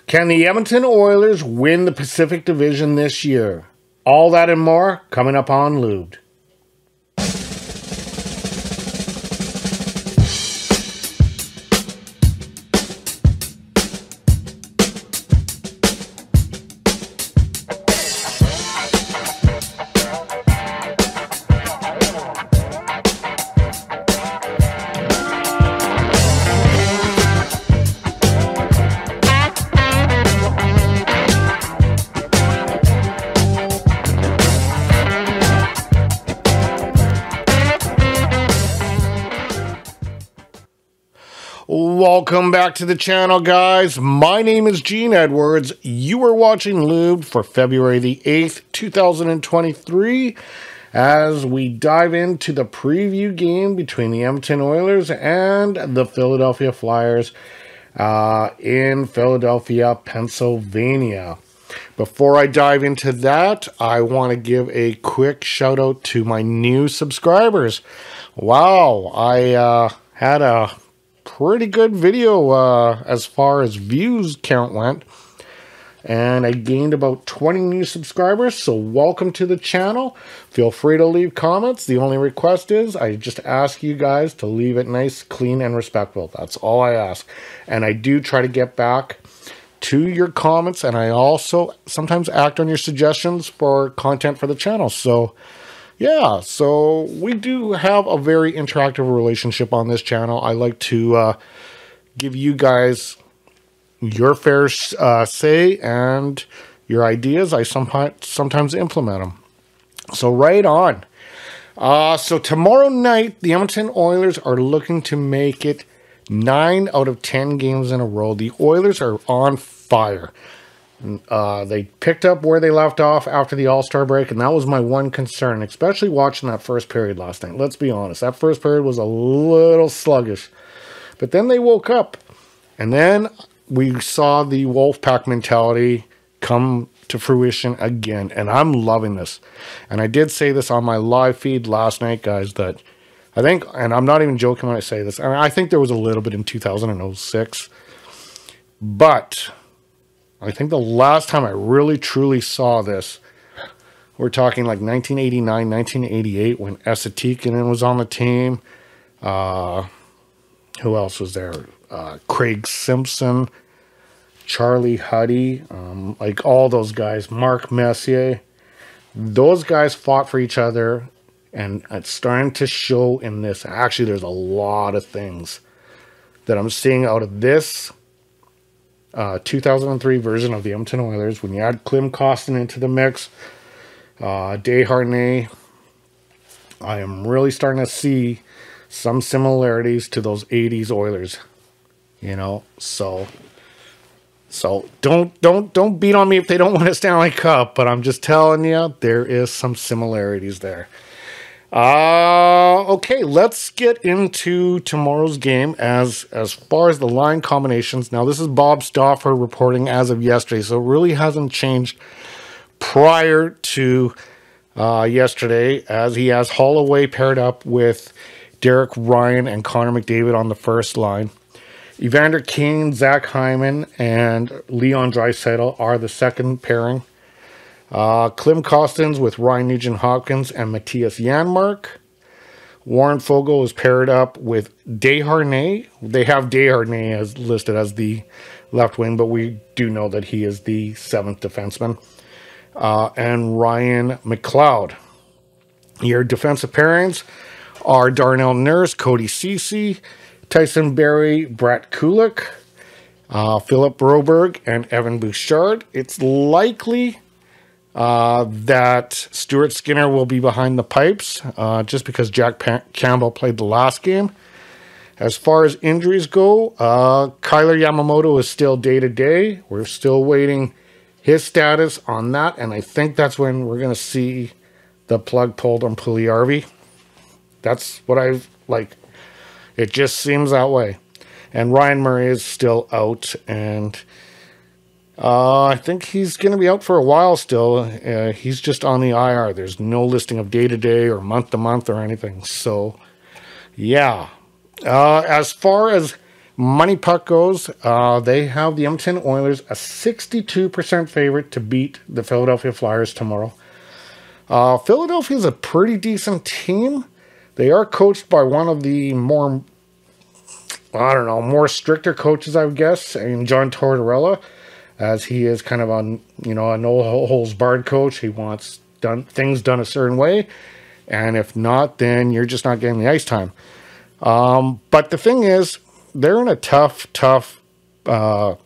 Can the Edmonton Oilers win the Pacific Division this year? All that and more coming up on Lubed. Welcome back to the channel, guys. My name is Gene Edwards. You are watching Lubed for February the 8th, 2023, as we dive into the preview game between the Edmonton Oilers and the Philadelphia Flyers in Philadelphia, Pennsylvania. Before I dive into that, I want to give a quick shout out to my new subscribers. Wow, I had a pretty good video as far as views count went, and I gained about 20 new subscribers, so welcome to the channel. Feel free to leave comments. The only request is I just ask you guys to leave it nice, clean, and respectful. That's all I ask, and I do try to get back to your comments, and I also sometimes act on your suggestions for content for the channel. So yeah, so we do have a very interactive relationship on this channel. I like to give you guys your fair say and your ideas. I sometimes implement them. So right on. So tomorrow night, the Edmonton Oilers are looking to make it 9 out of 10 games in a row. The Oilers are on fire. They picked up where they left off after the All-Star break, and that was my one concern, especially watching that first period last night. Let's be honest, that first period was a little sluggish. But then they woke up, and then we saw the Wolfpack mentality come to fruition again, and I'm loving this. And I did say this on my live feed last night, guys, that I think, and I'm not even joking when I say this, I think there was a little bit in 2006, but I think the last time I really truly saw this, we're talking like 1989, 1988, when Esatikinen was on the team. Who else was there? Craig Simpson, Charlie Huddy, like all those guys, Mark Messier. Those guys fought for each other, and it's starting to show in this. Actually, there's a lot of things that I'm seeing out of this 2003 version of the Edmonton Oilers. When you add Klim Kostin into the mix, Desharnais, I am really starting to see some similarities to those 80s Oilers, you know. So don't beat on me if they don't win a Stanley Cup, but I'm just telling you, there is some similarities there. Okay, let's get into tomorrow's game as far as the line combinations. Now, this is Bob Stauffer reporting as of yesterday, so it really hasn't changed prior to yesterday, as he has Holloway paired up with Derek Ryan and Connor McDavid on the first line. Evander Kane, Zach Hyman, and Leon Draisaitl are the second pairing. Klim Kostin with Ryan Nugent-Hopkins and Matthias Janmark. Warren Foegele is paired up with Desharnais. They have Desharnais as listed as the left wing, but we do know that he is the 7th defenseman. And Ryan McLeod. Your defensive pairings are Darnell Nurse, Cody Ceci, Tyson Barrie, Brett Kulik, Philip Broberg, and Evan Bouchard. It's likely that Stuart Skinner will be behind the pipes, just because Jack Campbell played the last game. As far as injuries go, Kyler Yamamoto is still day-to-day. We're still waiting his status on that, and I think that's when we're going to see the plug pulled on Puljujarvi. That's what I've, like, it just seems that way. And Ryan Murray is still out, and I think he's going to be out for a while still. He's just on the IR. There's no listing of day-to-day or month-to-month or anything. So, yeah. As far as money puck goes, they have the Edmonton Oilers a 62% favorite to beat the Philadelphia Flyers tomorrow. Philadelphia is a pretty decent team. They are coached by one of the more stricter coaches, I would guess, and John Tortorella, as he is kind of a no holds barred coach. He wants things done a certain way, and if not, then you're just not getting the ice time. But the thing is, they're in a tough, not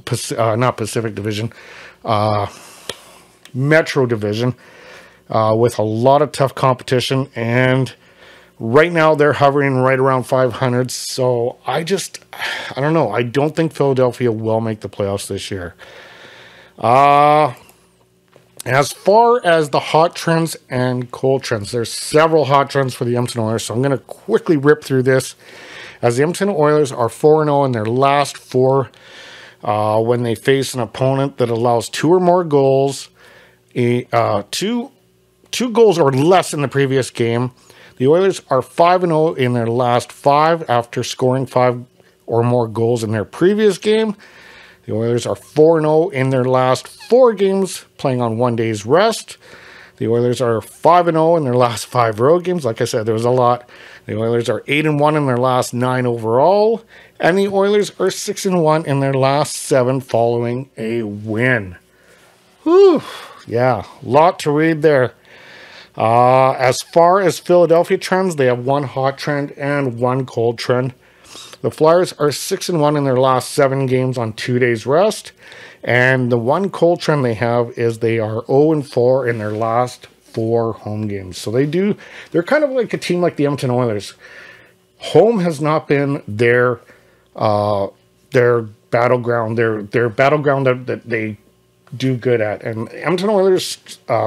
Pacific Division, Metro Division, with a lot of tough competition, and right now they're hovering right around 500. So I don't know. I don't think Philadelphia will make the playoffs this year. As far as the hot trends and cold trends, there's several hot trends for the Edmonton Oilers, so I'm going to quickly rip through this. As the Edmonton Oilers are 4-0 in their last 4 when they face an opponent that allows 2 or more goals, 2 goals or less in the previous game. The Oilers are 5-0 in their last 5 after scoring 5 or more goals in their previous game. The Oilers are 4-0 in their last 4 games, playing on 1 day's rest. The Oilers are 5-0 in their last 5 road games. Like I said, there was a lot. The Oilers are 8-1 in their last 9 overall. And the Oilers are 6-1 in their last 7 following a win. Whew. Yeah, a lot to read there. As far as Philadelphia trends, they have 1 hot trend and 1 cold trend. The Flyers are 6-1 in their last 7 games on 2 days rest. And the 1 cold trend they have is they are 0-4 in their last 4 home games. So they're kind of like a team like the Edmonton Oilers. Home has not been their battleground, their battleground that they do good at. And Edmonton Oilers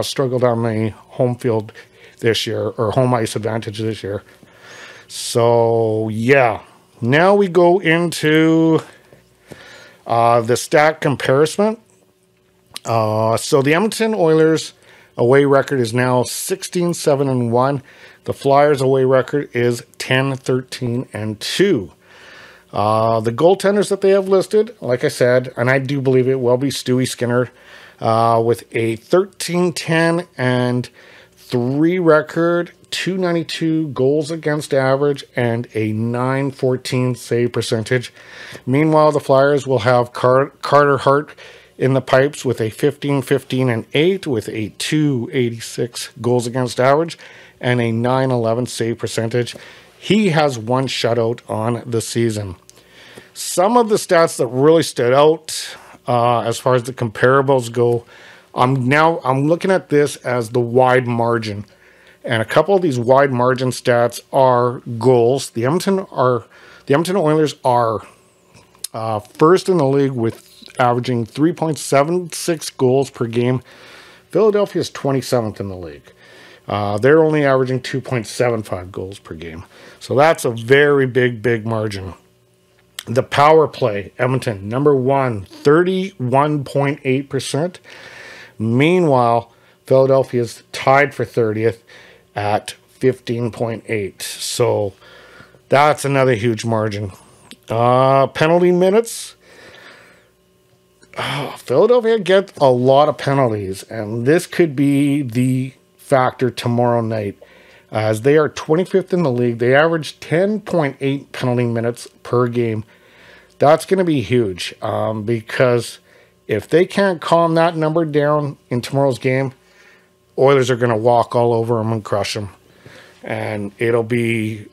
struggled on the home field this year, or home ice advantage this year. So, yeah. Now we go into the stat comparison. So the Edmonton Oilers away record is now 16-7-1. The Flyers away record is 10-13-2. The goaltenders that they have listed, like I said, and I do believe it will be Stewie Skinner, with a 13-10 and 3 record, 292 goals against average, and a 914 save percentage. Meanwhile, the Flyers will have Carter Hart in the pipes with a 15-15 and 8 with a 286 goals against average and a 911 save percentage. He has 1 shutout on the season. Some of the stats that really stood out as far as the comparables go, I'm looking at this as the wide margin. And a couple of these wide margin stats are goals. The Edmonton Oilers are first in the league with averaging 3.76 goals per game. Philadelphia is 27th in the league. They're only averaging 2.75 goals per game. So that's a very big margin. The power play, Edmonton, number 1, 31.8%. Meanwhile, Philadelphia is tied for 30th at 15.8. So that's another huge margin. Penalty minutes. Philadelphia gets a lot of penalties, and this could be the factor tomorrow night, as they are 25th in the league. They average 10.8 penalty minutes per game. That's going to be huge, because if they can't calm that number down in tomorrow's game, Oilers are going to walk all over them and crush them. And it'll be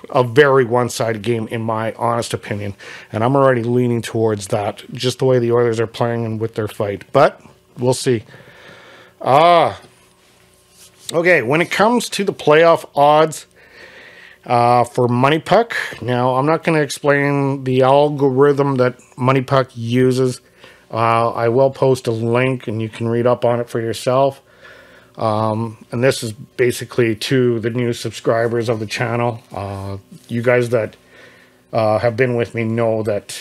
a very one-sided game, in my honest opinion. And I'm already leaning towards that, just the way the Oilers are playing and with their fight. But we'll see. Okay, when it comes to the playoff odds for Money Puck, now I'm not going to explain the algorithm that Money Puck uses. I will post a link and you can read up on it for yourself. And this is basically to the new subscribers of the channel. You guys that have been with me know that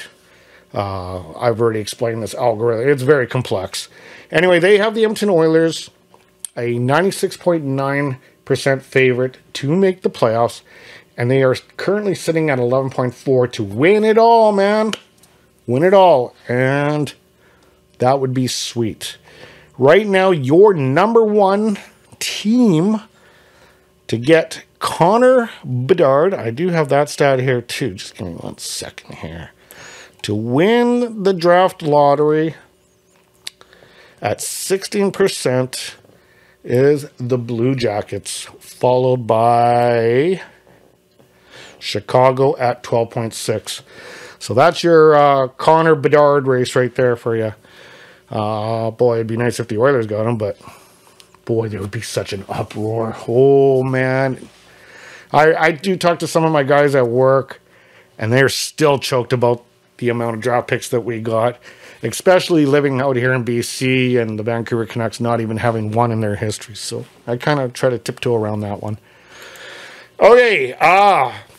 I've already explained this algorithm. It's very complex. Anyway, they have the Edmonton Oilers, a 96.9% favorite to make the playoffs, And they are currently sitting at 11.4 to win it all, man. Win it all. And that would be sweet. Right now, your number one team to get Connor Bedard. I do have that stat here too. Just give me 1 second here. To win the draft lottery at 16% is the Blue Jackets, followed by Chicago at 12.6. So that's your Connor Bedard race right there for you. Boy, it'd be nice if the Oilers got him, but boy, there would be such an uproar. Oh, man. I do talk to some of my guys at work, and they're still choked about the amount of draft picks that we got, especially living out here in BC and the Vancouver Canucks not even having one in their history. So I kind of try to tiptoe around that one. Okay,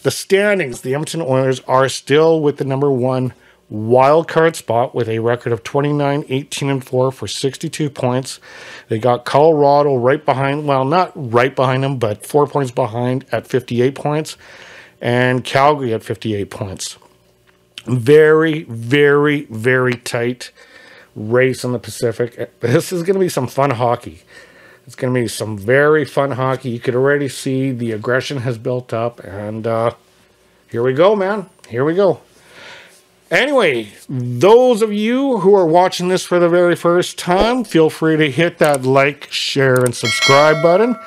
the standings. The Edmonton Oilers are still with the number one wild card spot with a record of 29-18-4 for 62 points. They got Colorado right behind, well, not right behind them, but 4 points behind at 58 points, and Calgary at 58 points. Very, very, very tight race in the Pacific. This is going to be some fun hockey. It's going to be some very fun hockey. You could already see the aggression has built up, and here we go, man. Here we go. Anyway, those of you who are watching this for the very first time, feel free to hit that like, share, and subscribe button.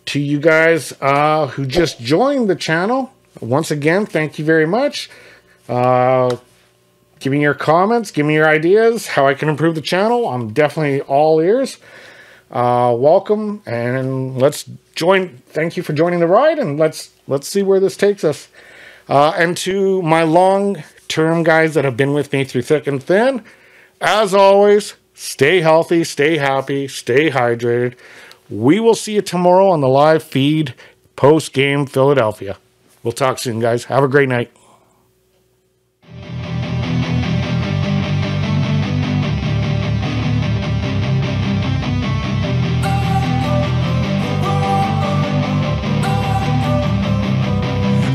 To you guys who just joined the channel, once again, thank you very much. Give me your comments, give me your ideas, how I can improve the channel. I'm definitely all ears. Welcome, and let's join. Thank you for joining the ride, and let's see where this takes us. And to my long-term guys that have been with me through thick and thin, as always, stay healthy, stay happy, stay hydrated. We will see you tomorrow on the live feed post-game Philadelphia. We'll talk soon, guys. Have a great night.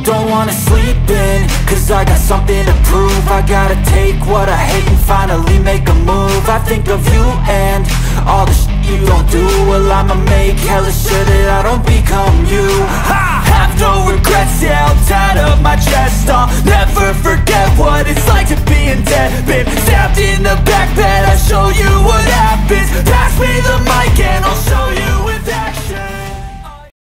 Don't wanna sleep in, cause I got something to prove. I gotta take what I hate and finally make a move. I think of you and all the shit you don't do. Well, I'ma make hella sure that I don't become you. Ha!